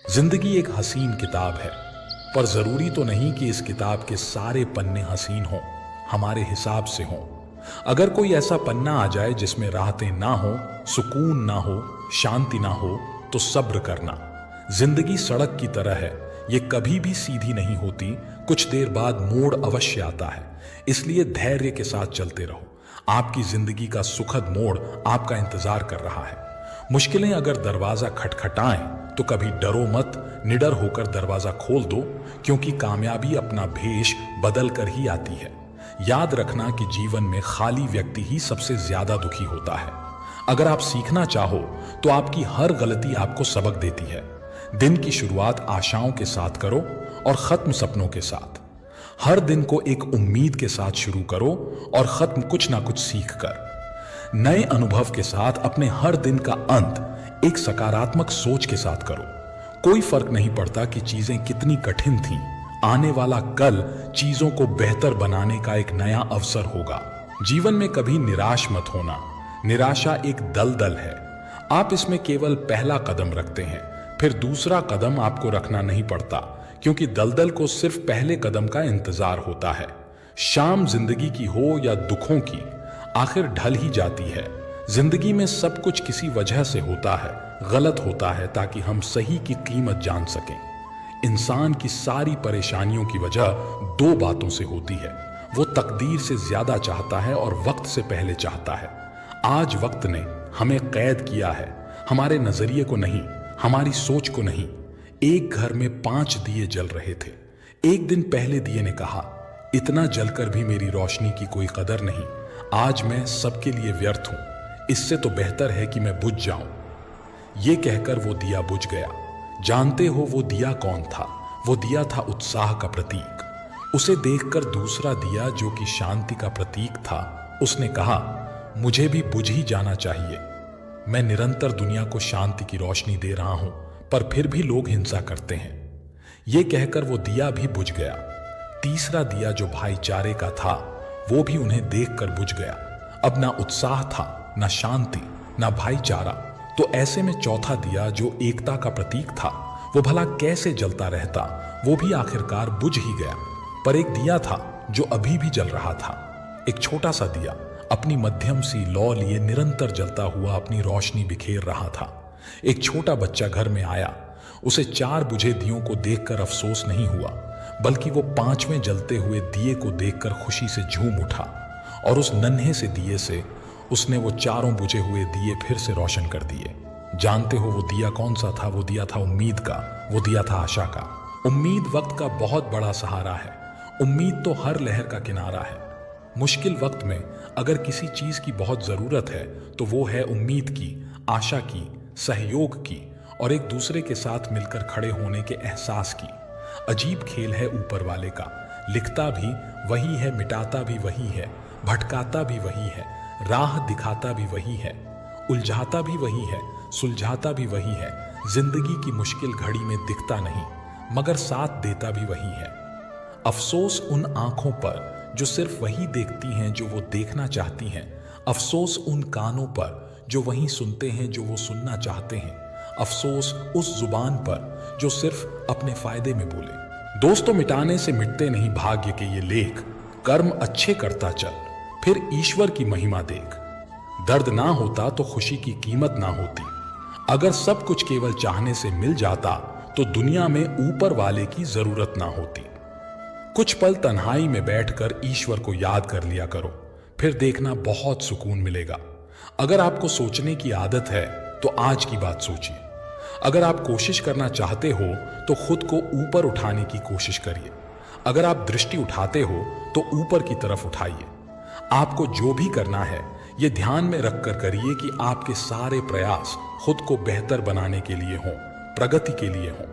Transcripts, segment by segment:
जिंदगी एक हसीन किताब है, पर जरूरी तो नहीं कि इस किताब के सारे पन्ने हसीन हों, हमारे हिसाब से हों। अगर कोई ऐसा पन्ना आ जाए जिसमें राहतें ना हो, सुकून ना हो, शांति ना हो, तो सब्र करना। जिंदगी सड़क की तरह है, ये कभी भी सीधी नहीं होती, कुछ देर बाद मोड़ अवश्य आता है। इसलिए धैर्य के साथ चलते रहो, आपकी जिंदगी का सुखद मोड़ आपका इंतजार कर रहा है। मुश्किलें अगर दरवाजा खटखटाएं तो कभी डरो मत, निडर होकर दरवाजा खोल दो, क्योंकि कामयाबी अपना भेष बदल कर ही आती है। याद रखना कि जीवन में खाली व्यक्ति ही सबसे ज्यादा दुखी होता है। अगर आप सीखना चाहो तो आपकी हर गलती आपको सबक देती है। दिन की शुरुआत आशाओं के साथ करो और खत्म सपनों के साथ। हर दिन को एक उम्मीद के साथ शुरू करो और खत्म कुछ ना कुछ सीख कर। नए अनुभव के साथ अपने हर दिन का अंत एक सकारात्मक सोच के साथ करो। कोई फर्क नहीं पड़ता कि चीजें कितनी कठिन थीं, आने वाला कल चीजों को बेहतर बनाने का एक नया अवसर होगा। जीवन में कभी निराश मत होना, निराशा एक दलदल है। आप इसमें केवल पहला कदम रखते हैं, फिर दूसरा कदम आपको रखना नहीं पड़ता, क्योंकि दलदल को सिर्फ पहले कदम का इंतजार होता है। शाम जिंदगी की हो या दुखों की, आखिर ढल ही जाती है। जिंदगी में सब कुछ किसी वजह से होता है, गलत होता है, ताकि हम सही की कीमत जान सकें। इंसान की सारी परेशानियों की वजह दो बातों से होती है, वो तकदीर से ज्यादा चाहता है और वक्त से पहले चाहता है। आज वक्त ने हमें कैद किया है, हमारे नजरिए को नहीं, हमारी सोच को नहीं। एक घर में 5 दिए जल रहे थे। एक दिन पहले दिए ने कहा, इतना जलकर भी मेरी रोशनी की कोई कदर नहीं, आज मैं सबके लिए व्यर्थ हूं, इससे तो बेहतर है कि मैं बुझ जाऊं। ये कहकर वो दिया बुझ गया। जानते हो वो दिया कौन था? वो दिया था उत्साह का प्रतीक। उसे देखकर दूसरा दिया, जो कि शांति का प्रतीक था, उसने कहा, मुझे भी बुझ ही जाना चाहिए। मैं निरंतर दुनिया को शांति की रोशनी दे रहा हूं, पर फिर भी लोग हिंसा करते हैं। ये कहकर वो दिया भी बुझ गया। तीसरा दिया, जो भाईचारे का था, वो भी उन्हें देखकर बुझ गया। अब ना उत्साह था, ना शांति, ना भाईचारा। तो ऐसे में चौथा दिया, जो एकता का प्रतीक था, वो भला कैसे जलता रहता? वो भी आखिरकार बुझ ही गया। पर एक दिया था जो अभी भी जल रहा था। एक छोटा सा दिया अपनी मध्यम सी लौ लिए निरंतर जलता हुआ अपनी रोशनी बिखेर रहा था। एक छोटा बच्चा घर में आया। उसे 4 बुझे दियों को देखकर अफसोस नहीं हुआ, बल्कि वो 5वें जलते हुए दिए को देखकर खुशी से झूम उठा, और उस नन्हे से दिए से उसने वो 4 बुझे हुए दिए फिर से रोशन कर दिए। जानते हो वो दिया कौन सा था? वो दिया था उम्मीद का, वो दिया था आशा का। उम्मीद वक्त का बहुत बड़ा सहारा है। उम्मीद तो हर लहर का किनारा है। मुश्किल वक्त में अगर किसी चीज की बहुत जरूरत है तो वो है उम्मीद की, आशा की, सहयोग की और एक दूसरे के साथ मिलकर खड़े होने के एहसास की। अजीब खेल है ऊपर वाले का, लिखता भी वही है, मिटाता भी वही है, भटकाता भी वही है, राह दिखाता भी वही है, उलझाता भी वही है, सुलझाता भी वही है। जिंदगी की मुश्किल घड़ी में दिखता नहीं, मगर साथ देता भी वही है। अफसोस उन आंखों पर जो सिर्फ वही देखती हैं जो वो देखना चाहती हैं। अफसोस उन कानों पर जो वही सुनते हैं जो वो सुनना चाहते हैं। अफसोस उस जुबान पर जो सिर्फ अपने फायदे में बोले। दोस्तों, मिटाने से मिटते नहीं भाग्य के ये लेख। कर्म अच्छे करता चल, फिर ईश्वर की महिमा देख। दर्द ना होता तो खुशी की कीमत ना होती। अगर सब कुछ केवल चाहने से मिल जाता तो दुनिया में ऊपर वाले की जरूरत ना होती। कुछ पल तन्हाई में बैठकर ईश्वर को याद कर लिया करो, फिर देखना बहुत सुकून मिलेगा। अगर आपको सोचने की आदत है तो आज की बात सोचिए। अगर आप कोशिश करना चाहते हो तो खुद को ऊपर उठाने की कोशिश करिए। अगर आप दृष्टि उठाते हो तो ऊपर की तरफ उठाइए। आपको जो भी करना है ये ध्यान में रखकर करिए कि आपके सारे प्रयास खुद को बेहतर बनाने के लिए हों, प्रगति के लिए हों।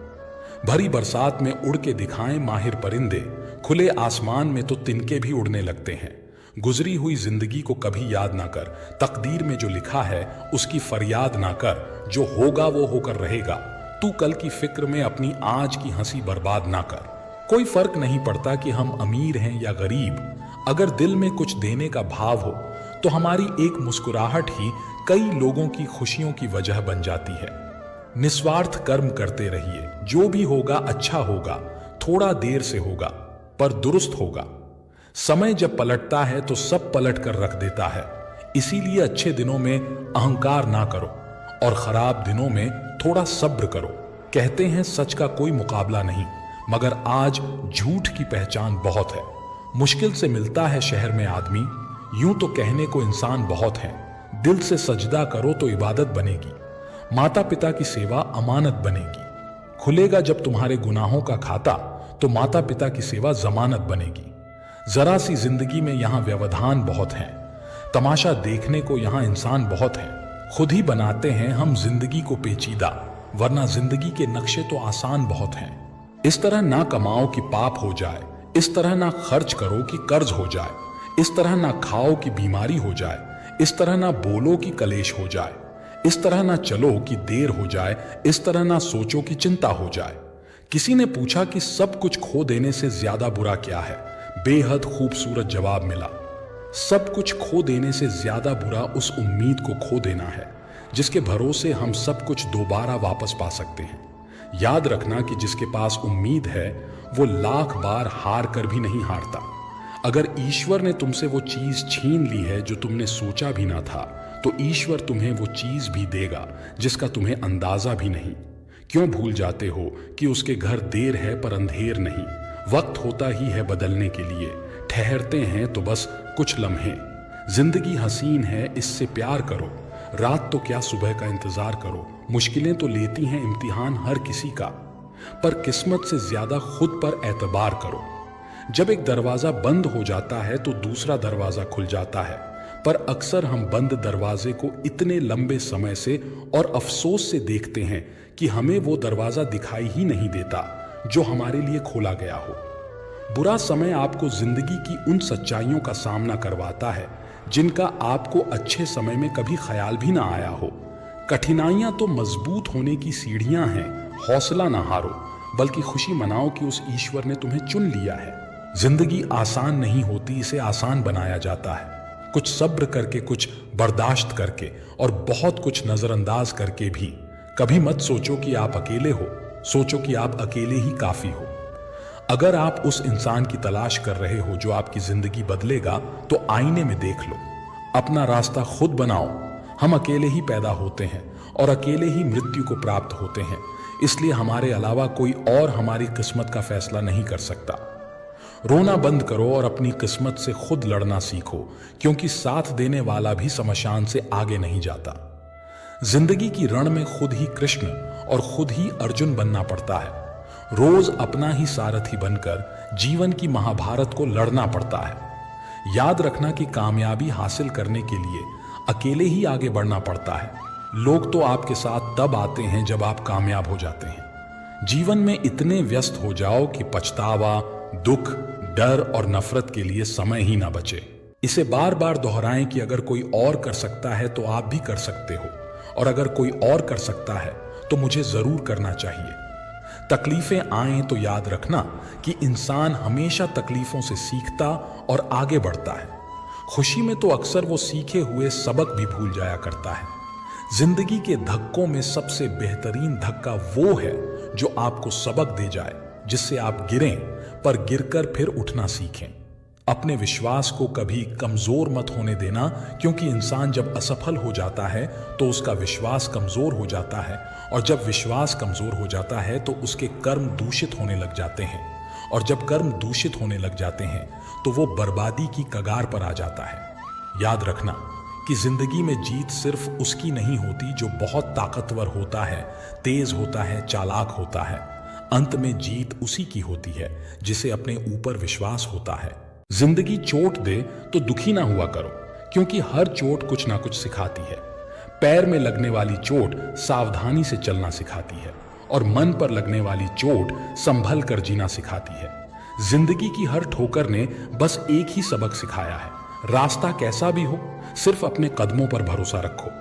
भरी बरसात में उड़ के दिखाएं माहिर परिंदे, खुले आसमान में तो तिनके भी उड़ने लगते हैं। गुजरी हुई जिंदगी को कभी याद ना कर, तकदीर में जो लिखा है उसकी फरियाद ना कर। जो होगा वो होकर रहेगा। तू कल की फिक्र में अपनी आज की हंसी बर्बाद ना कर। कोई फर्क नहीं पड़ता कि हम अमीर हैं या गरीब। अगर दिल में कुछ देने का भाव हो तो हमारी एक मुस्कुराहट ही कई लोगों की खुशियों की वजह बन जाती है। निस्वार्थ कर्म करते रहिए। जो भी होगा अच्छा होगा, थोड़ा देर से होगा पर दुरुस्त होगा। समय जब पलटता है तो सब पलट कर रख देता है। इसीलिए अच्छे दिनों में अहंकार ना करो और खराब दिनों में थोड़ा सब्र करो। कहते हैं सच का कोई मुकाबला नहीं, मगर आज झूठ की पहचान बहुत है। मुश्किल से मिलता है शहर में आदमी, यूं तो कहने को इंसान बहुत है। दिल से सजदा करो तो इबादत बनेगी। माता पिता की सेवा अमानत बनेगी। खुलेगा जब तुम्हारे गुनाहों का खाता तो माता पिता की सेवा जमानत बनेगी। जरा सी जिंदगी में यहाँ व्यवधान बहुत हैं। तमाशा देखने को यहाँ इंसान बहुत हैं। खुद ही बनाते हैं हम जिंदगी को पेचीदा, वरना जिंदगी के नक्शे तो आसान बहुत हैं। इस तरह ना कमाओ कि पाप हो जाए, इस तरह ना खर्च करो कि कर्ज हो जाए, इस तरह ना खाओ कि बीमारी हो जाए, इस तरह ना बोलो कि कलेश हो जाए, इस तरह ना चलो कि देर हो जाए, इस तरह ना सोचो कि चिंता हो जाए। किसी ने पूछा कि सब कुछ खो देने से ज्यादा बुरा क्या है? बेहद खूबसूरत जवाब मिला, सब कुछ खो देने से ज्यादा बुरा उस उम्मीद को खो देना है जिसके भरोसे हम सब कुछ दोबारा वापस पा सकते हैं। याद रखना कि जिसके पास उम्मीद है वो लाख बार हार कर भी नहीं हारता। अगर ईश्वर ने तुमसे वो चीज छीन ली है जो तुमने सोचा भी ना था, तो ईश्वर तुम्हें वो चीज भी देगा जिसका तुम्हें अंदाजा भी नहीं। क्यों भूल जाते हो कि उसके घर देर है पर अंधेर नहीं। वक्त होता ही है बदलने के लिए, ठहरते हैं तो बस कुछ लम्हे। जिंदगी हसीन है, इससे प्यार करो। रात तो क्या सुबह का इंतजार करो। मुश्किलें तो लेती हैं इम्तिहान हर किसी का, पर किस्मत से ज्यादा खुद पर एतबार करो। जब एक दरवाजा बंद हो जाता है तो दूसरा दरवाजा खुल जाता है, पर अक्सर हम बंद दरवाजे को इतने लंबे समय से और अफसोस से देखते हैं कि हमें वो दरवाजा दिखाई ही नहीं देता जो हमारे लिए खोला गया हो। बुरा समय आपको जिंदगी की उन सच्चाइयों का सामना करवाता है जिनका आपको अच्छे समय में कभी ख्याल भी ना आया हो। कठिनाइयां तो मजबूत होने की सीढ़ियां हैं, हौसला ना हारो, बल्कि खुशी मनाओ कि उस ईश्वर ने तुम्हें चुन लिया है। जिंदगी आसान नहीं होती, इसे आसान बनाया जाता है। कुछ सब्र करके, कुछ बर्दाश्त करके और बहुत कुछ नजरअंदाज करके भी। कभी मत सोचो कि आप अकेले हो, सोचो कि आप अकेले ही काफी हो। अगर आप उस इंसान की तलाश कर रहे हो जो आपकी जिंदगी बदलेगा, तो आईने में देख लो। अपना रास्ता खुद बनाओ। हम अकेले ही पैदा होते हैं और अकेले ही मृत्यु को प्राप्त होते हैं, इसलिए हमारे अलावा कोई और हमारी किस्मत का फैसला नहीं कर सकता। रोना बंद करो और अपनी किस्मत से खुद लड़ना सीखो, क्योंकि साथ देने वाला भी शमशान से आगे नहीं जाता। जिंदगी की रण में खुद ही कृष्ण और खुद ही अर्जुन बनना पड़ता है। रोज अपना ही सारथी बनकर जीवन की महाभारत को लड़ना पड़ता है। याद रखना कि कामयाबी हासिल करने के लिए अकेले ही आगे बढ़ना पड़ता है। लोग तो आपके साथ तब आते हैं जब आप कामयाब हो जाते हैं। जीवन में इतने व्यस्त हो जाओ कि पछतावा, दुख, डर और नफरत के लिए समय ही ना बचे। इसे बार बार दोहराएं कि अगर कोई और कर सकता है तो आप भी कर सकते हो, और अगर कोई और कर सकता है तो मुझे जरूर करना चाहिए। तकलीफें आएं तो याद रखना कि इंसान हमेशा तकलीफों से सीखता और आगे बढ़ता है। खुशी में तो अक्सर वो सीखे हुए सबक भी भूल जाया करता है। जिंदगी के धक्कों में सबसे बेहतरीन धक्का वो है जो आपको सबक दे जाए, जिससे आप गिरें पर गिरकर फिर उठना सीखें। अपने विश्वास को कभी कमजोर मत होने देना, क्योंकि इंसान जब असफल हो जाता है तो उसका विश्वास कमजोर हो जाता है, और जब विश्वास कमजोर हो जाता है तो उसके कर्म दूषित होने लग जाते हैं, और जब कर्म दूषित होने लग जाते हैं तो वो बर्बादी की कगार पर आ जाता है। याद रखना कि जिंदगी में जीत सिर्फ उसकी नहीं होती जो बहुत ताकतवर होता है, तेज होता है, चालाक होता है। अंत में जीत उसी की होती है जिसे अपने ऊपर विश्वास होता है। जिंदगी चोट दे तो दुखी ना हुआ करो, क्योंकि हर चोट कुछ ना कुछ सिखाती है। पैर में लगने वाली चोट सावधानी से चलना सिखाती है, और मन पर लगने वाली चोट संभल कर जीना सिखाती है। जिंदगी की हर ठोकर ने बस एक ही सबक सिखाया है, रास्ता कैसा भी हो, सिर्फ अपने कदमों पर भरोसा रखो।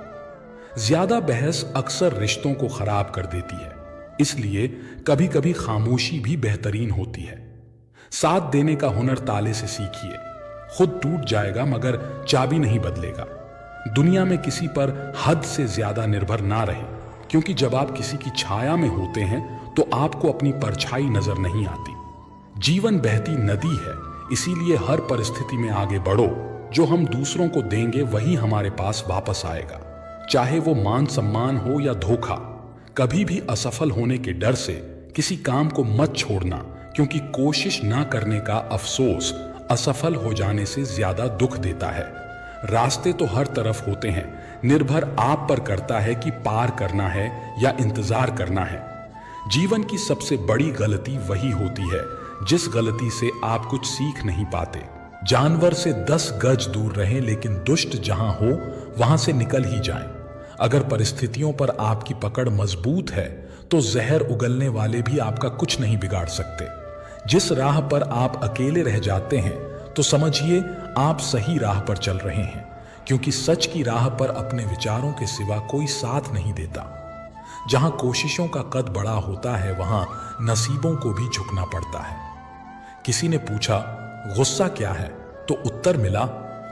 ज्यादा बहस अक्सर रिश्तों को खराब कर देती है, इसलिए कभी कभी खामोशी भी बेहतरीन होती है। साथ देने का हुनर ताले से सीखिए। खुद टूट जाएगा मगर चाबी नहीं बदलेगा। दुनिया में किसी पर हद से ज्यादा निर्भर ना रहे, क्योंकि जब आप किसी की छाया में होते हैं तो आपको अपनी परछाई नजर नहीं आती। जीवन बहती नदी है, इसीलिए हर परिस्थिति में आगे बढ़ो। जो हम दूसरों को देंगे वही हमारे पास वापस आएगा, चाहे वो मान सम्मान हो या धोखा। कभी भी असफल होने के डर से किसी काम को मत छोड़ना, क्योंकि कोशिश ना करने का अफसोस असफल हो जाने से ज्यादा दुख देता है। रास्ते तो हर तरफ होते हैं, निर्भर आप पर करता है कि पार करना है या इंतजार करना है। जीवन की सबसे बड़ी गलती वही होती है जिस गलती से आप कुछ सीख नहीं पाते। जानवर से 10 गज दूर रहें, लेकिन दुष्ट जहां हो वहां से निकल ही जाएं। अगर परिस्थितियों पर आपकी पकड़ मजबूत है तो जहर उगलने वाले भी आपका कुछ नहीं बिगाड़ सकते। जिस राह पर आप अकेले रह जाते हैं तो समझिए आप सही राह पर चल रहे हैं, क्योंकि सच की राह पर अपने विचारों के सिवा कोई साथ नहीं देता। जहां कोशिशों का कद बड़ा होता है वहां नसीबों को भी झुकना पड़ता है। किसी ने पूछा गुस्सा क्या है, तो उत्तर मिला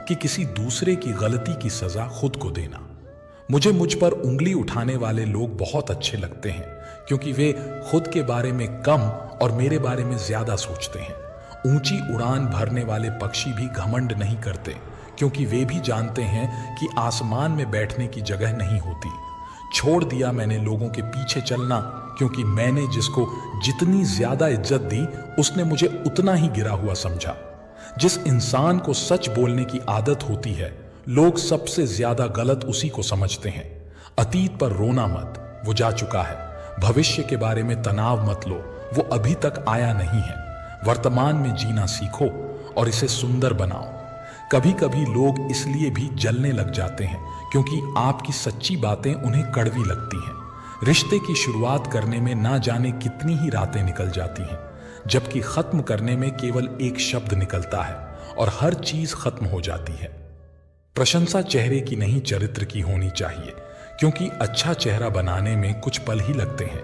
कि किसी दूसरे की गलती की सजा खुद को देना। मुझे मुझ पर उंगली उठाने वाले लोग बहुत अच्छे लगते हैं, क्योंकि वे खुद के बारे में कम और मेरे बारे में ज्यादा सोचते हैं। ऊंची उड़ान भरने वाले पक्षी भी घमंड नहीं करते, क्योंकि वे भी जानते हैं कि आसमान में बैठने की जगह नहीं होती। छोड़ दिया मैंने लोगों के पीछे चलना, क्योंकि मैंने जिसको जितनी ज्यादा इज्जत दी उसने मुझे उतना ही गिरा हुआ समझा। जिस इंसान को सच बोलने की आदत होती है, लोग सबसे ज्यादा गलत उसी को समझते हैं। अतीत पर रोना मत, वो जा चुका है। भविष्य के बारे में तनाव मत लो, वो अभी तक आया नहीं है। वर्तमान में जीना सीखो और इसे सुंदर बनाओ। कभी कभी लोग इसलिए भी जलने लग जाते हैं क्योंकि आपकी सच्ची बातें उन्हें कड़वी लगती हैं। रिश्ते की शुरुआत करने में ना जाने कितनी ही रातें निकल जाती हैं, जबकि खत्म करने में केवल एक शब्द निकलता है और हर चीज खत्म हो जाती है। प्रशंसा चेहरे की नहीं चरित्र की होनी चाहिए, क्योंकि अच्छा चेहरा बनाने में कुछ पल ही लगते हैं,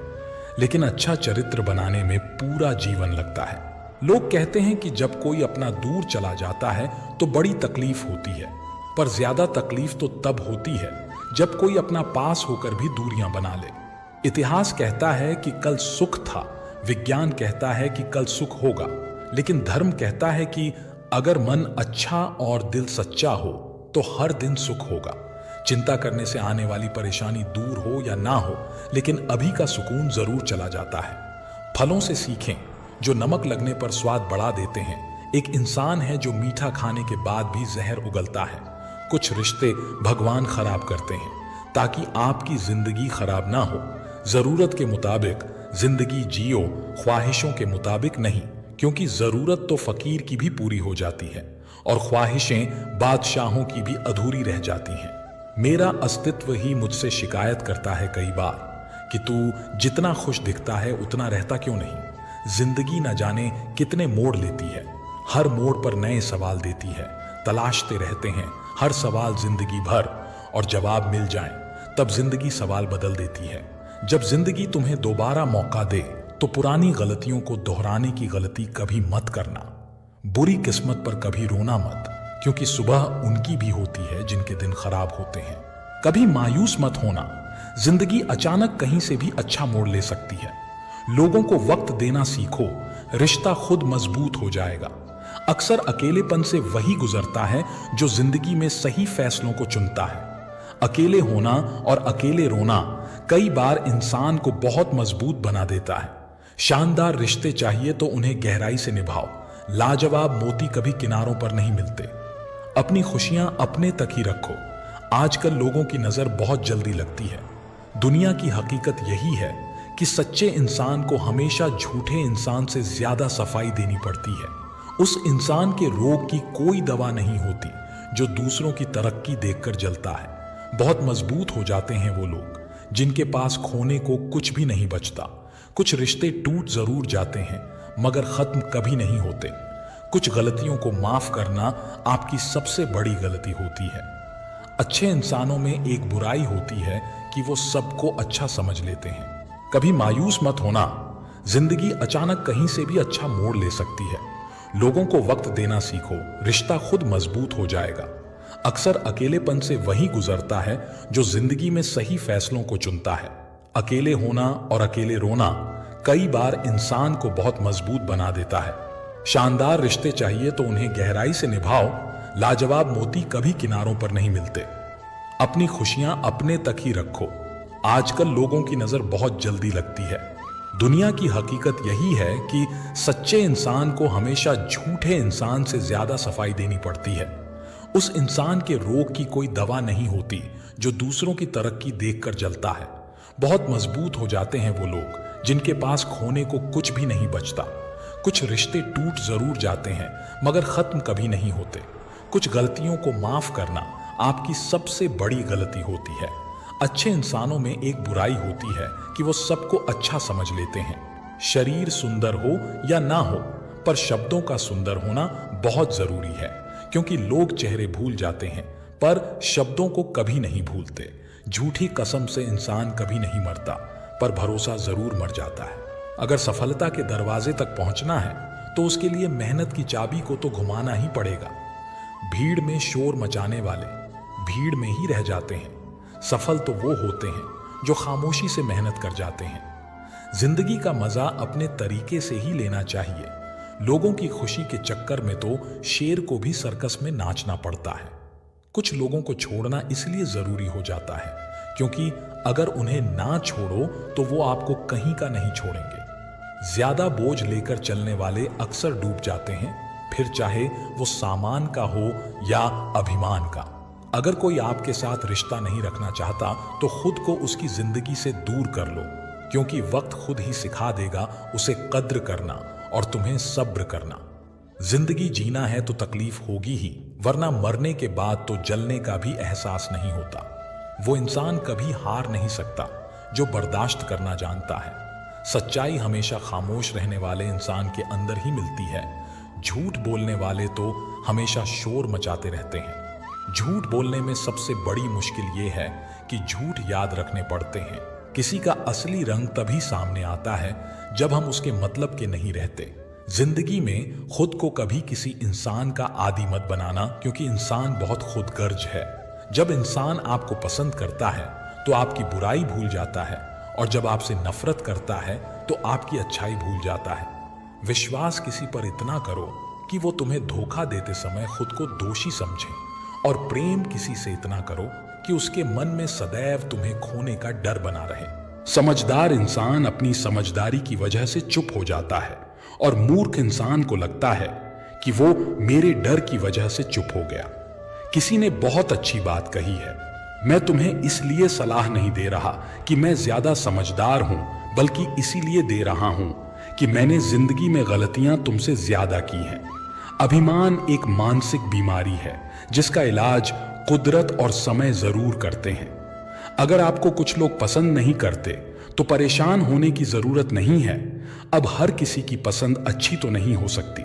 लेकिन अच्छा चरित्र बनाने में पूरा जीवन लगता है। लोग कहते हैं कि जब कोई अपना दूर चला जाता है तो बड़ी तकलीफ होती है, पर ज्यादा तकलीफ तो तब होती है जब कोई अपना पास होकर भी दूरियां बना ले। इतिहास कहता है कि कल सुख था, विज्ञान कहता है कि कल सुख होगा, लेकिन धर्म कहता है कि अगर मन अच्छा और दिल सच्चा हो तो हर दिन सुख होगा। चिंता करने से आने वाली परेशानी दूर हो या ना हो, लेकिन अभी का सुकून जरूर चला जाता है। फलों से सीखें जो नमक लगने पर स्वाद बढ़ा देते हैं। एक इंसान है जो मीठा खाने के बाद भी जहर उगलता है। कुछ रिश्ते भगवान खराब करते हैं ताकि आपकी जिंदगी खराब ना हो। जरूरत के मुताबिक जिंदगी जियो, ख्वाहिशों के मुताबिक नहीं, क्योंकि जरूरत तो फकीर की भी पूरी हो जाती है और ख्वाहिशें बादशाहों की भी अधूरी रह जाती हैं। मेरा अस्तित्व ही मुझसे शिकायत करता है कई बार कि तू जितना खुश दिखता है उतना रहता क्यों नहीं। जिंदगी न जाने कितने मोड़ लेती है, हर मोड़ पर नए सवाल देती है। तलाशते रहते हैं हर सवाल जिंदगी भर, और जवाब मिल जाए तब जिंदगी सवाल बदल देती है। जब जिंदगी तुम्हें दोबारा मौका दे तो पुरानी गलतियों को दोहराने की गलती कभी मत करना। बुरी किस्मत पर कभी रोना मत, क्योंकि सुबह उनकी भी होती है जिनके दिन खराब होते हैं। कभी मायूस मत होना, जिंदगी अचानक कहीं से भी अच्छा मोड़ ले सकती है। लोगों को वक्त देना सीखो, रिश्ता खुद मजबूत हो जाएगा। अक्सर अकेलेपन से वही गुजरता है जो जिंदगी में सही फैसलों को चुनता है। अकेले होना और अकेले रोना कई बार इंसान को बहुत मजबूत बना देता है। शानदार रिश्ते चाहिए तो उन्हें गहराई से निभाओ। लाजवाब मोती कभी किनारों पर नहीं मिलते। अपनी खुशियां अपने तक ही रखो। आजकल लोगों की नजर बहुत जल्दी लगती है। दुनिया की हकीकत यही है कि सच्चे इंसान को हमेशा झूठे इंसान से ज्यादा सफाई देनी पड़ती है। उस इंसान के रोग की कोई दवा नहीं होती जो दूसरों की तरक्की देखकर जलता है। बहुत मजबूत हो जाते हैं वो लोग जिनके पास खोने को कुछ भी नहीं बचता। कुछ रिश्ते टूट जरूर जाते हैं मगर खत्म कभी नहीं होते। कुछ गलतियों को माफ करना आपकी सबसे बड़ी गलती होती है। अच्छे इंसानों में एक बुराई होती है कि वो सबको अच्छा समझ लेते हैं। कभी मायूस मत होना, जिंदगी अचानक कहीं से भी अच्छा मोड़ ले सकती है। लोगों को वक्त देना सीखो, रिश्ता खुद मजबूत हो जाएगा। अक्सर अकेलेपन से वही गुजरता है जो जिंदगी में सही फैसलों को चुनता है। अकेले होना और अकेले रोना कई बार इंसान को बहुत मजबूत बना देता है। शानदार रिश्ते चाहिए तो उन्हें गहराई से निभाओ। लाजवाब मोती कभी किनारों पर नहीं मिलते। अपनी खुशियां अपने तक ही रखो। आजकल लोगों की नजर बहुत जल्दी लगती है। दुनिया की हकीकत यही है कि सच्चे इंसान को हमेशा झूठे इंसान से ज्यादा सफाई देनी पड़ती है। उस इंसान के रोग की कोई दवा नहीं होती जो दूसरों की तरक्की देखकर जलता है। बहुत मजबूत हो जाते हैं वो लोग जिनके पास खोने को कुछ भी नहीं बचता। कुछ रिश्ते टूट जरूर जाते हैं मगर खत्म कभी नहीं होते। कुछ गलतियों को माफ करना आपकी सबसे बड़ी गलती होती है। अच्छे इंसानों में एक बुराई होती है कि वो सबको अच्छा समझ लेते हैं। शरीर सुंदर हो या ना हो, पर शब्दों का सुंदर होना बहुत जरूरी है, क्योंकि लोग चेहरे भूल जाते हैं पर शब्दों को कभी नहीं भूलते। झूठी कसम से इंसान कभी नहीं मरता, पर भरोसा जरूर मर जाता है। अगर सफलता के दरवाजे तक पहुंचना है तो उसके लिए मेहनत की चाबी को तो घुमाना ही पड़ेगा। भीड़ में शोर मचाने वाले भीड़ में ही रह जाते हैं। सफल तो वो होते हैं जो खामोशी से मेहनत कर जाते हैं। जिंदगी का मजा अपने तरीके से ही लेना चाहिए। लोगों की खुशी के चक्कर में तो शेर को भी सर्कस में नाचना पड़ता है। कुछ लोगों को छोड़ना इसलिए जरूरी हो जाता है क्योंकि अगर उन्हें ना छोड़ो तो वो आपको कहीं का नहीं छोड़ेंगे। ज्यादा बोझ लेकर चलने वाले अक्सर डूब जाते हैं, फिर चाहे वो सामान का हो या अभिमान का। अगर कोई आपके साथ रिश्ता नहीं रखना चाहता तो खुद को उसकी जिंदगी से दूर कर लो, क्योंकि वक्त खुद ही सिखा देगा उसे कद्र करना और तुम्हें सब्र करना। जिंदगी जीना है तो तकलीफ होगी ही, वरना मरने के बाद तो जलने का भी एहसास नहीं होता। वो इंसान कभी हार नहीं सकता जो बर्दाश्त करना जानता है। सच्चाई हमेशा खामोश रहने वाले इंसान के अंदर ही मिलती है। झूठ बोलने वाले तो हमेशा शोर मचाते रहते हैं। झूठ बोलने में सबसे बड़ी मुश्किल ये है कि झूठ याद रखने पड़ते हैं। किसी का असली रंग तभी सामने आता है जब हम उसके मतलब के नहीं रहते। जिंदगी में खुद को कभी किसी इंसान का आदी मत बनाना, क्योंकि इंसान बहुत खुदगर्ज है। जब इंसान आपको पसंद करता है तो आपकी बुराई भूल जाता है, और जब आपसे नफरत करता है तो आपकी अच्छाई भूल जाता है। विश्वास किसी पर इतना करो कि वो तुम्हें धोखा देते समय खुद को दोषी समझे, और प्रेम किसी से इतना करो कि उसके मन में सदैव तुम्हें खोने का डर बना रहे। समझदार इंसान अपनी समझदारी की वजह से चुप हो जाता है, और मूर्ख इंसान को लगता है कि वो मेरे डर की वजह से चुप हो गया। किसी ने बहुत अच्छी बात कही है, मैं तुम्हें इसलिए सलाह नहीं दे रहा कि मैं ज्यादा समझदार हूं, बल्कि इसीलिए दे रहा हूं कि मैंने जिंदगी में गलतियां तुमसे ज्यादा की हैं। अभिमान एक मानसिक बीमारी है जिसका इलाज कुदरत और समय जरूर करते हैं। अगर आपको कुछ लोग पसंद नहीं करते तो परेशान होने की जरूरत नहीं है। अब हर किसी की पसंद अच्छी तो नहीं हो सकती।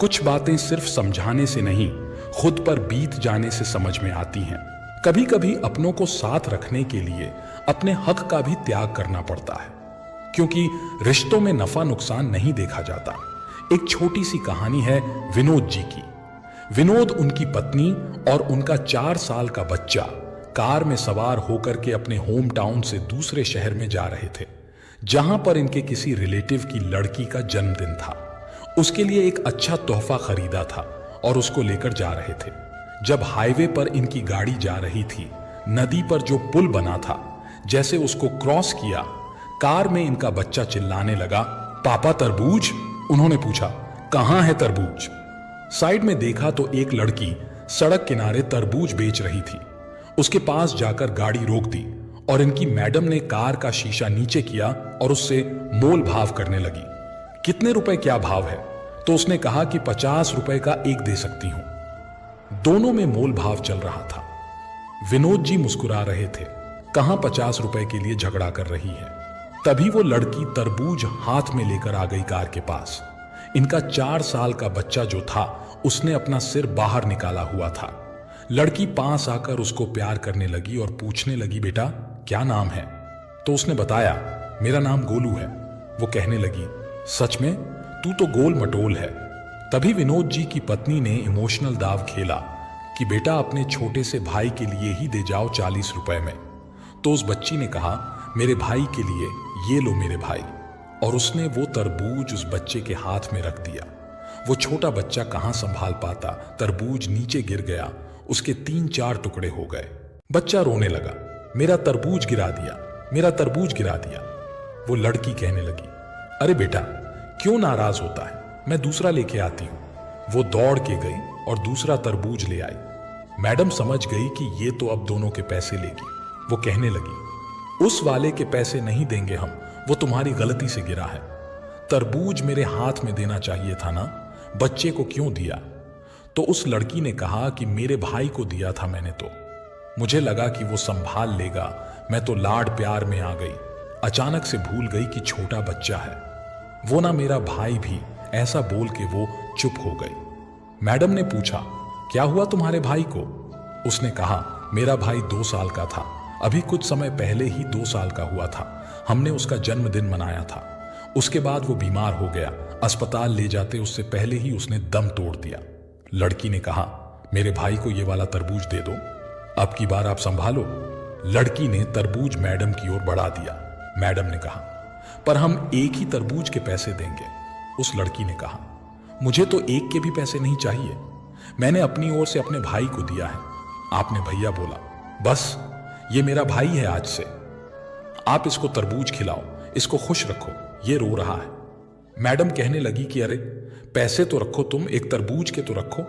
कुछ बातें सिर्फ समझाने से नहीं, खुद पर बीत जाने से समझ में आती हैं। कभी कभी अपनों को साथ रखने के लिए अपने हक का भी त्याग करना पड़ता है, क्योंकि रिश्तों में नफा नुकसान नहीं देखा जाता। एक छोटी सी कहानी है विनोद जी की। विनोद, उनकी पत्नी और उनका 4 साल का बच्चा कार में सवार होकर के अपने होम टाउन से दूसरे शहर में जा रहे थे, जहां पर इनके किसी रिलेटिव की लड़की का जन्मदिन था। उसके लिए एक अच्छा तोहफा खरीदा था और उसको लेकर जा रहे थे। जब हाईवे पर इनकी गाड़ी जा रही थी, नदी पर जो पुल बना था, जैसे उसको क्रॉस किया, कार में इनका बच्चा चिल्लाने लगा, पापा तरबूज। उन्होंने पूछा, कहां है तरबूज? साइड में देखा तो एक लड़की सड़क किनारे तरबूज बेच रही थी। उसके पास जाकर गाड़ी रोक दी और इनकी मैडम ने कार का शीशा नीचे किया और उससे मोल भाव करने लगी। कितने रुपए क्या भाव है? तो उसने कहा कि 50 रुपए का एक दे सकती हूं। दोनों में मोल भाव चल रहा था। विनोद जी मुस्कुरा रहे थे, कहां 50 रुपए के लिए झगड़ा कर रही है। तभी वो लड़की तरबूज हाथ में लेकर आ गई कार के पास। इनका 4 साल का बच्चा जो था, उसने अपना सिर बाहर निकाला हुआ था। लड़की पास आकर उसको प्यार करने लगी और पूछने लगी, बेटा क्या नाम है? तो उसने बताया, मेरा नाम गोलू है। वो कहने लगी, सच में? तू तो गोल मटोल है। तभी विनोद जी की पत्नी ने इमोशनल दाव खेला कि बेटा अपने छोटे से भाई के लिए ही दे जाओ 40 रुपए में। तो उस बच्ची ने कहा, मेरे भाई के लिए ये लो मेरे भाई। और उसने वो तरबूज उस बच्चे के हाथ में रख दिया। वो छोटा बच्चा कहाँ संभाल पाता, तरबूज नीचे गिर गया, उसके 3-4 टुकड़े हो गए। बच्चा रोने लगा, मेरा तरबूज गिरा दिया, मेरा तरबूज गिरा दिया। वो लड़की कहने लगी, अरे बेटा क्यों नाराज होता है, मैं दूसरा लेके आती हूं। वो दौड़ के गई और दूसरा तरबूज ले आई। मैडम समझ गई कि ये तो अब दोनों के पैसे लेगी। वो कहने लगी, उस वाले के पैसे नहीं देंगे हम, वो तुम्हारी गलती से गिरा है। तरबूज मेरे हाथ में देना चाहिए था ना, बच्चे को क्यों दिया? तो उस लड़की ने कहा कि मेरे भाई को दिया था मैंने, तो मुझे लगा कि वो संभाल लेगा, मैं तो लाड प्यार में आ गई। अचानक से भूल गई कि छोटा बच्चा है, वो ना मेरा भाई भी। ऐसा बोल के वो चुप हो गई। मैडम ने पूछा, क्या हुआ तुम्हारे भाई को? उसने कहा, मेरा भाई 2 साल का था, अभी कुछ समय पहले ही 2 साल का हुआ था। हमने उसका जन्मदिन मनाया था। उसके बाद वो बीमार हो गया, अस्पताल ले जाते उससे पहले ही उसने दम तोड़ दिया। लड़की ने कहा, मेरे भाई को ये वाला तरबूज दे दो, अब की बार आप संभालो। लड़की ने तरबूज मैडम की ओर बढ़ा दिया। मैडम ने कहा, पर हम एक ही तरबूज के पैसे देंगे। उस लड़की ने कहा, मुझे तो एक के भी पैसे नहीं चाहिए, मैंने अपनी ओर से अपने भाई को दिया है। आपने भैया बोला, बस ये मेरा भाई है आज से, आप इसको तरबूज खिलाओ, इसको खुश रखो, ये रो रहा है। मैडम कहने लगी कि अरे पैसे तो रखो, तुम एक तरबूज के तो रखो।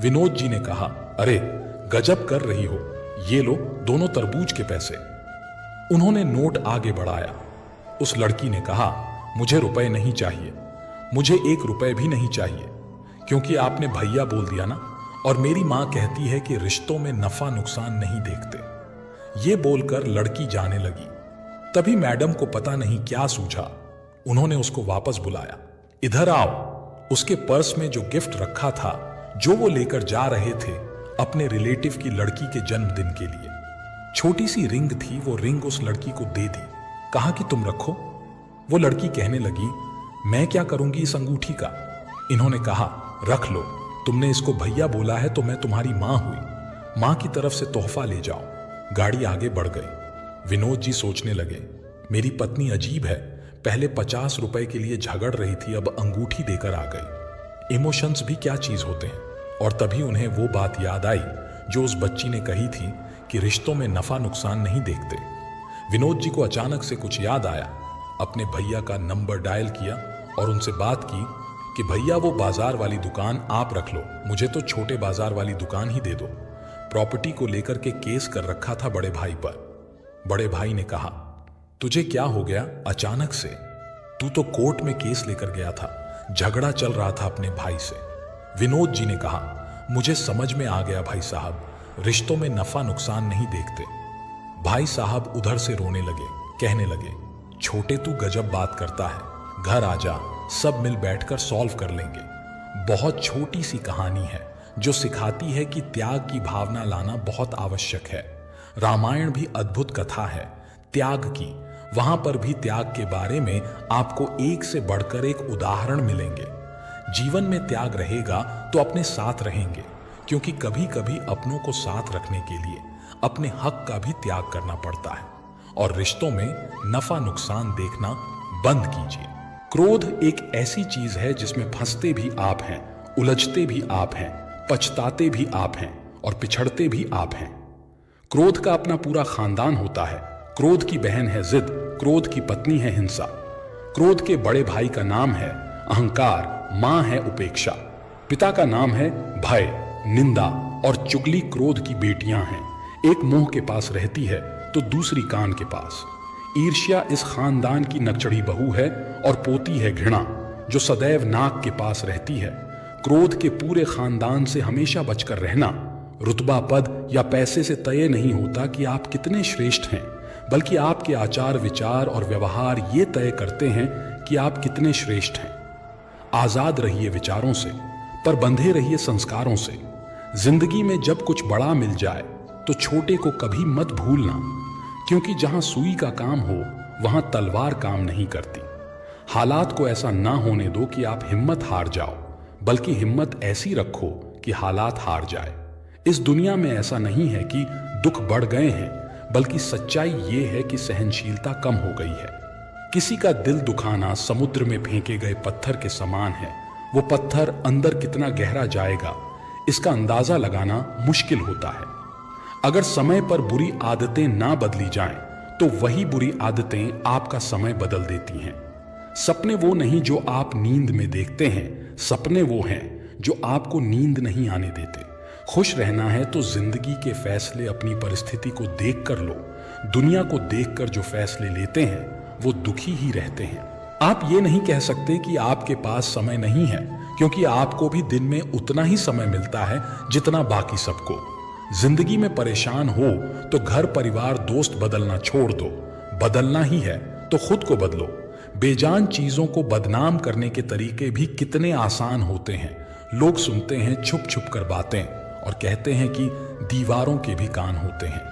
विनोद जी ने कहा, अरे गजब कर रही हो, ये लो दोनों तरबूज के पैसे। उन्होंने नोट आगे बढ़ाया। उस लड़की ने कहा, मुझे रुपए नहीं चाहिए, मुझे 1 रुपए भी नहीं चाहिए, क्योंकि आपने भैया बोल दिया ना, और मेरी मां कहती है कि रिश्तों में नफा नुकसान नहीं देखते। ये बोलकर लड़की जाने लगी। तभी मैडम को पता नहीं क्या सूझा, उन्होंने उसको वापस बुलाया, इधर आओ। उसके पर्स में जो गिफ्ट रखा था, जो वो लेकर जा रहे थे अपने रिलेटिव की लड़की के जन्मदिन के लिए, छोटी सी रिंग थी, वो रिंग उस लड़की को दे दी। कहा कि तुम रखो। वो लड़की कहने लगी, मैं क्या करूंगी इस अंगूठी का? इन्होंने कहा, रख लो, तुमने इसको भैया बोला है तो मैं तुम्हारी मां हुई, मां की तरफ से तोहफा ले जाओ। गाड़ी आगे बढ़ गई। विनोद जी सोचने लगे, मेरी पत्नी अजीब है, पहले 50 रुपए के लिए झगड़ रही थी, अब अंगूठी देकर आ गई। इमोशंस भी क्या चीज होते हैं। और तभी उन्हें वो बात याद आई जो उस बच्ची ने कही थी कि रिश्तों में नफा नुकसान नहीं देखते। विनोद जी को अचानक से कुछ याद आया, अपने भैया का नंबर डायल किया और उनसे बात की कि भैया वो बाजार वाली दुकान आप रख लो, मुझे तो छोटे बाजार वाली दुकान ही दे दो। प्रॉपर्टी को लेकर के केस कर रखा था बड़े भाई पर। बड़े भाई ने कहा, तुझे क्या हो गया अचानक से? तू तो कोर्ट में केस लेकर गया था, झगड़ा चल रहा था अपने भाई से। विनोद जी ने कहा, मुझे समझ में आ गया भाई साहब, रिश्तों में नफा नुकसान नहीं देखते। भाई साहब उधर से रोने लगे, कहने लगे, छोटे तू गजब बात करता है, घर आ जा, सब मिल बैठकर सॉल्व कर लेंगे। बहुत छोटी सी कहानी है जो सिखाती है कि त्याग की भावना लाना बहुत आवश्यक है। रामायण भी अद्भुत कथा है त्याग की, वहां पर भी त्याग के बारे में आपको एक से बढ़कर एक उदाहरण मिलेंगे। जीवन में त्याग रहेगा तो अपने साथ रहेंगे, क्योंकि कभी कभी अपनों को साथ रखने के लिए अपने हक का भी त्याग करना पड़ता है। और रिश्तों में नफा नुकसान देखना बंद कीजिए। क्रोध एक ऐसी चीज है जिसमें फंसते भी आप हैं, उलझते भी आप हैं, पछताते भी आप हैं और पिछड़ते भी आप हैं। क्रोध का अपना पूरा खानदान होता है। क्रोध की बहन है जिद, क्रोध की पत्नी है हिंसा, क्रोध के बड़े भाई का नाम है अहंकार, मां है उपेक्षा, पिता का नाम है भय, निंदा और चुगली क्रोध की बेटियां हैं। एक मुंह के पास रहती है तो दूसरी कान के पास। ईर्ष्या इस खानदान की नकचढ़ी बहू है और पोती है घृणा, जो सदैव नाक के पास रहती है। क्रोध के पूरे खानदान से हमेशा बचकर रहना। रुतबा पद या पैसे से तय नहीं होता कि आप कितने श्रेष्ठ हैं, बल्कि आपके आचार विचार और व्यवहार ये तय करते हैं कि आप कितने श्रेष्ठ हैं। आजाद रहिए विचारों से, पर बंधे रहिए संस्कारों से। जिंदगी में जब कुछ बड़ा मिल जाए तो छोटे को कभी मत भूलना, क्योंकि जहां सुई का काम हो वहां तलवार काम नहीं करती। हालात को ऐसा ना होने दो कि आप हिम्मत हार जाओ, बल्कि हिम्मत ऐसी रखो कि हालात हार जाए। इस दुनिया में ऐसा नहीं है कि दुख बढ़ गए हैं, बल्कि सच्चाई ये है कि सहनशीलता कम हो गई है। किसी का दिल दुखाना समुद्र में फेंके गए पत्थर के समान है। वो पत्थर अंदर कितना गहरा जाएगा, इसका अंदाजा लगाना मुश्किल होता है। अगर समय पर बुरी आदतें ना बदली जाएं, तो वही बुरी आदतें आपका समय बदल देती हैं। सपने वो नहीं जो आप नींद में देखते हैं, सपने वो हैं जो आपको नींद नहीं आने देते। खुश रहना है तो जिंदगी के फैसले अपनी परिस्थिति को देख कर लो। दुनिया को देखकर जो फैसले लेते हैं वो दुखी ही रहते हैं। आप ये नहीं कह सकते कि आपके पास समय नहीं है, क्योंकि आपको भी दिन में उतना ही समय मिलता है जितना बाकी सबको। जिंदगी में परेशान हो तो घर, परिवार, दोस्त बदलना छोड़ दो। बदलना ही है तो खुद को बदलो। बेजान चीजों को बदनाम करने के तरीके भी कितने आसान होते हैं। लोग सुनते हैं छुप छुप कर बातें और कहते हैं कि दीवारों के भी कान होते हैं।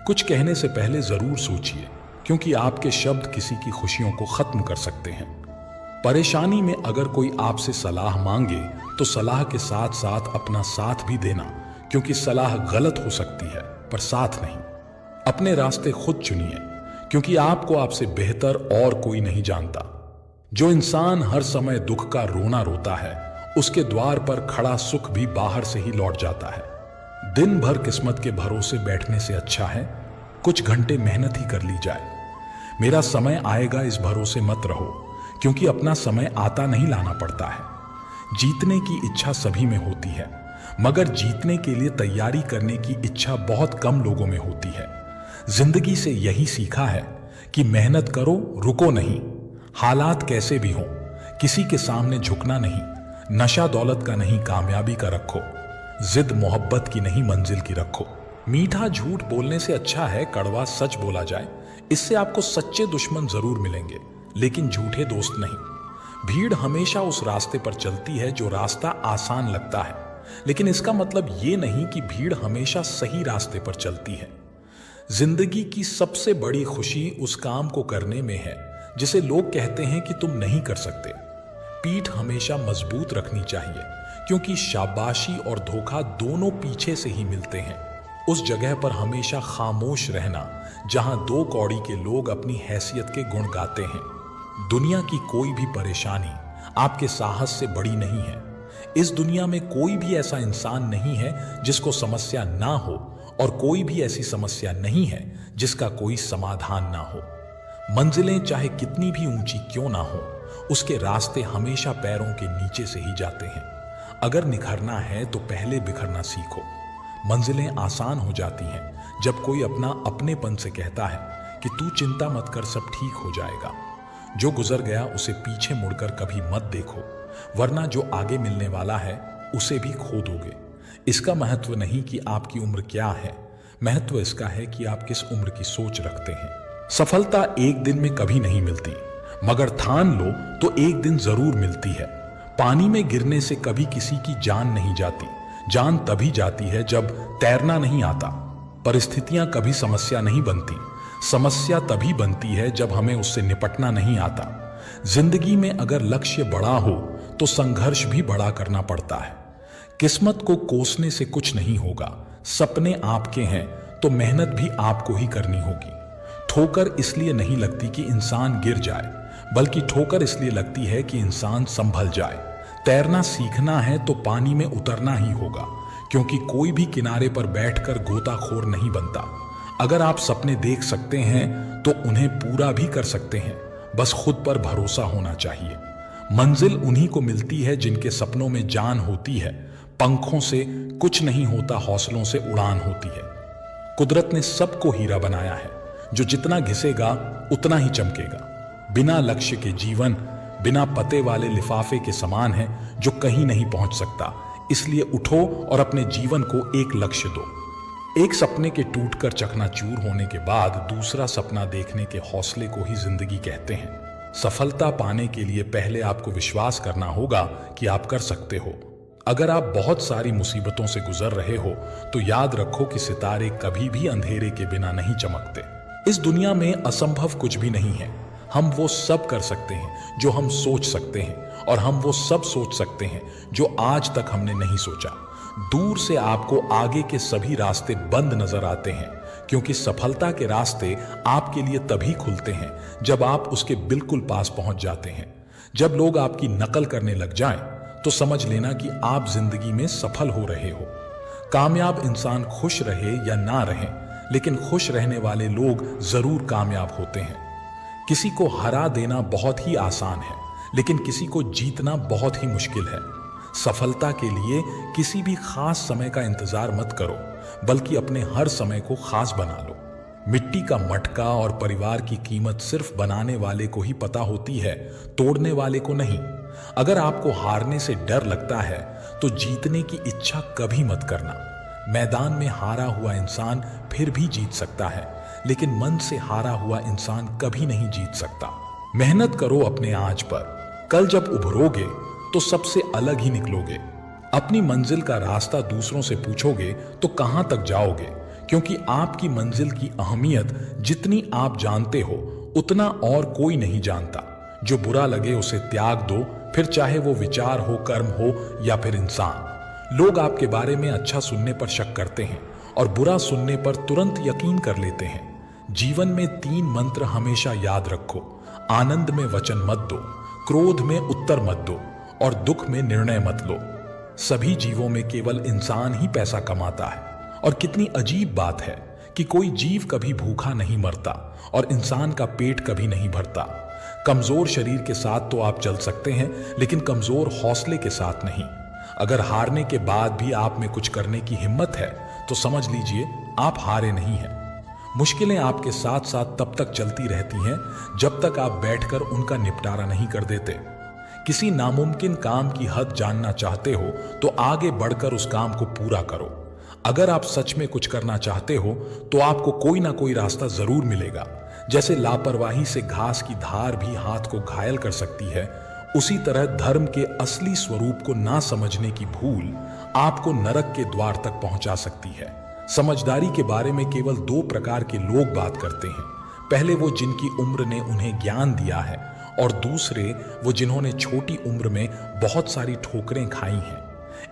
कुछ कहने से पहले जरूर सोचिए, क्योंकि आपके शब्द किसी की खुशियों को खत्म कर सकते हैं। परेशानी में अगर कोई आपसे सलाह मांगे तो सलाह के साथ साथ अपना साथ भी देना, क्योंकि सलाह गलत हो सकती है पर साथ नहीं। अपने रास्ते खुद चुनिए, क्योंकि आपको आपसे बेहतर और कोई नहीं जानता। जो इंसान हर समय दुख का रोना रोता है, उसके द्वार पर खड़ा सुख भी बाहर से ही लौट जाता है। दिन भर किस्मत के भरोसे बैठने से अच्छा है कुछ घंटे मेहनत ही कर ली जाए। मेरा समय आएगा इस भरोसे मत रहो, क्योंकि अपना समय आता नहीं लाना पड़ता है। जीतने की इच्छा सभी में होती है, मगर जीतने के लिए तैयारी करने की इच्छा बहुत कम लोगों में होती है। जिंदगी से यही सीखा है कि मेहनत करो, रुको नहीं। हालात कैसे भी हों, किसी के सामने झुकना नहीं। नशा दौलत का नहीं, कामयाबी का रखो। जिद मोहब्बत की नहीं, मंजिल की रखो। मीठा झूठ बोलने से अच्छा है कड़वा सच बोला जाए। इससे आपको सच्चे दुश्मन जरूर मिलेंगे, लेकिन झूठे दोस्त नहीं। भीड़ हमेशा उस रास्ते पर चलती है जो रास्ता आसान लगता है, लेकिन इसका मतलब ये नहीं कि भीड़ हमेशा सही रास्ते पर चलती है। जिंदगी की सबसे बड़ी खुशी उस काम को करने में है जिसे लोग कहते हैं कि तुम नहीं कर सकते। पीठ हमेशा मजबूत रखनी चाहिए, क्योंकि शाबाशी और धोखा दोनों पीछे से ही मिलते हैं। उस जगह पर हमेशा खामोश रहना जहां दो कौड़ी के लोग अपनी हैसियत के गुण गाते हैं। दुनिया की कोई भी परेशानी आपके साहस से बड़ी नहीं है। इस दुनिया में कोई भी ऐसा इंसान नहीं है जिसको समस्या ना हो, और कोई भी ऐसी समस्या नहीं है जिसका कोई समाधान ना हो। मंजिलें चाहे कितनी भी ऊंची क्यों ना हो, उसके रास्ते हमेशा पैरों के नीचे से ही जाते हैं। अगर निखरना है तो पहले बिखरना सीखो। मंजिलें आसान हो जाती हैं जब कोई अपना अपनेपन से कहता है कि तू चिंता मत कर, सब ठीक हो जाएगा। जो गुजर गया उसे पीछे मुड़कर कभी मत देखो, वरना जो आगे मिलने वाला है उसे भी खो दोगे। इसका महत्व नहीं कि आपकी उम्र क्या है, महत्व इसका है कि आप किस उम्र की सोच रखते हैं। सफलता एक दिन में कभी नहीं मिलती, मगर ठान लो तो एक दिन जरूर मिलती है। पानी में गिरने से कभी किसी की जान नहीं जाती। जान तभी जाती है जब तैरना नहीं आता। परिस्थितियां कभी समस्या नहीं बनती, समस्या तभी बनती है जब हमें उससे निपटना नहीं आता। जिंदगी में अगर लक्ष्य बड़ा हो तो संघर्ष भी बड़ा करना पड़ता है। किस्मत को कोसने से कुछ नहीं होगा। सपने आपके हैं तो मेहनत भी आपको ही करनी होगी। ठोकर इसलिए नहीं लगती कि इंसान गिर जाए, बल्कि ठोकर इसलिए लगती है कि इंसान संभल जाए। तैरना सीखना है तो पानी में उतरना ही होगा, क्योंकि कोई भी किनारे पर बैठकर गोताखोर नहीं बनता। अगर आप सपने देख सकते हैं तो उन्हें पूरा भी कर सकते हैं, बस खुद पर भरोसा होना चाहिए। मंजिल उन्हीं को मिलती है जिनके सपनों में जान होती है। पंखों से कुछ नहीं होता, हौसलों से उड़ान होती है। कुदरत ने सबको हीरा बनाया है, जो जितना घिसेगा उतना ही चमकेगा। बिना लक्ष्य के जीवन बिना पते वाले लिफाफे के समान है जो कहीं नहीं पहुंच सकता। इसलिए उठो और अपने जीवन को एक लक्ष्य दो। एक सपने के टूटकर चकनाचूर होने के बाद दूसरा सपना देखने के हौसले को ही जिंदगी कहते हैं। सफलता पाने के लिए पहले आपको विश्वास करना होगा कि आप कर सकते हो। अगर आप बहुत सारी मुसीबतों से गुजर रहे हो तो याद रखो कि सितारे कभी भी अंधेरे के बिना नहीं चमकते। इस दुनिया में असंभव कुछ भी नहीं है। हम वो सब कर सकते हैं जो हम सोच सकते हैं, और हम वो सब सोच सकते हैं जो आज तक हमने नहीं सोचा। दूर से आपको आगे के सभी रास्ते बंद नजर आते हैं, क्योंकि सफलता के रास्ते आपके लिए तभी खुलते हैं जब आप उसके बिल्कुल पास पहुंच जाते हैं। जब लोग आपकी नकल करने लग जाएं, तो समझ लेना कि आप जिंदगी में सफल हो रहे हो। कामयाब इंसान खुश रहे या ना रहे, लेकिन खुश रहने वाले लोग जरूर कामयाब होते हैं। किसी को हरा देना बहुत ही आसान है, लेकिन किसी को जीतना बहुत ही मुश्किल है। सफलता के लिए किसी भी खास समय का इंतजार मत करो, बल्कि अपने हर समय को खास बना लो। मिट्टी का मटका और परिवार की कीमत सिर्फ बनाने वाले को ही पता होती है, तोड़ने वाले को नहीं। अगर आपको हारने से डर लगता है, तो जीतने की इच्छा कभी मत करना। मैदान में हारा हुआ इंसान फिर भी जीत सकता है, लेकिन मन से हारा हुआ इंसान कभी नहीं जीत सकता। मेहनत करो अपने आज पर। कल जब उभरोगे तो सबसे अलग ही निकलोगे। अपनी मंजिल का रास्ता दूसरों से पूछोगे तो कहां तक जाओगे, क्योंकि आपकी मंजिल की अहमियत जितनी आप जानते हो उतना और कोई नहीं जानता। जो बुरा लगे उसे त्याग दो, फिर चाहे वो विचार हो, कर्म हो या फिर इंसान। लोग आपके बारे में अच्छा सुनने पर शक करते हैं और बुरा सुनने पर तुरंत यकीन कर लेते हैं। जीवन में 3 मंत्र हमेशा याद रखो। आनंद में वचन मत दो, क्रोध में उत्तर मत दो और दुख में निर्णय मत लो। सभी जीवों में केवल इंसान ही पैसा कमाता है। और कितनी अजीब बात है कि कोई जीव कभी भूखा नहीं मरता और इंसान का पेट कभी नहीं भरता। कमजोर शरीर के साथ तो आप चल सकते हैं, लेकिन कमजोर हौसले के साथ नहीं। अगर हारने के बाद भी आप में कुछ करने की हिम्मत है, तो समझ लीजिए आप हारे नहीं हैं। मुश्किलें आपके साथ साथ तब तक चलती रहती हैं जब तक आप बैठकर उनका निपटारा नहीं कर देते। किसी नामुमकिन काम की हद जानना चाहते हो तो आगे बढ़कर उस काम को पूरा करो। अगर आप सच में कुछ करना चाहते हो तो आपको कोई ना कोई रास्ता जरूर मिलेगा। जैसे लापरवाही से घास की धार भी हाथ को घायल कर सकती है, उसी तरह धर्म के असली स्वरूप को ना समझने की भूल आपको नरक के द्वार तक पहुंचा सकती है। समझदारी के बारे में केवल 2 प्रकार के लोग बात करते हैं। पहले वो जिनकी उम्र ने उन्हें ज्ञान दिया है, और दूसरे वो जिन्होंने छोटी उम्र में बहुत सारी ठोकरें खाई हैं।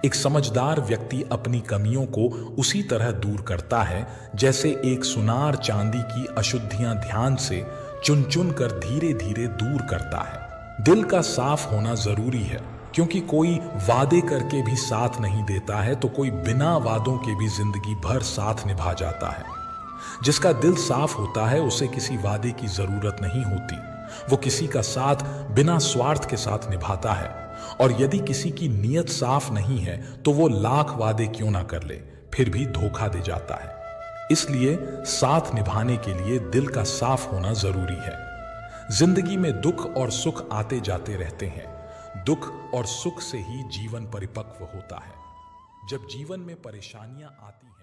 एक समझदार व्यक्ति अपनी कमियों को उसी तरह दूर करता है जैसे एक सुनार चांदी की अशुद्धियां ध्यान से चुन चुन कर धीरे धीरे दूर करता है। दिल का साफ होना जरूरी है, क्योंकि कोई वादे करके भी साथ नहीं देता है, तो कोई बिना वादों के भी जिंदगी भर साथ निभा जाता है। जिसका दिल साफ होता है उसे किसी वादे की जरूरत नहीं होती। वो किसी का साथ बिना स्वार्थ के साथ निभाता है, और यदि किसी की नीयत साफ नहीं है तो वो लाख वादे क्यों ना कर ले, फिर भी धोखा दे जाता है। इसलिए साथ निभाने के लिए दिल का साफ होना जरूरी है। जिंदगी में दुख और सुख आते जाते रहते हैं। दुख और सुख से ही जीवन परिपक्व होता है। जब जीवन में परेशानियां आती हैं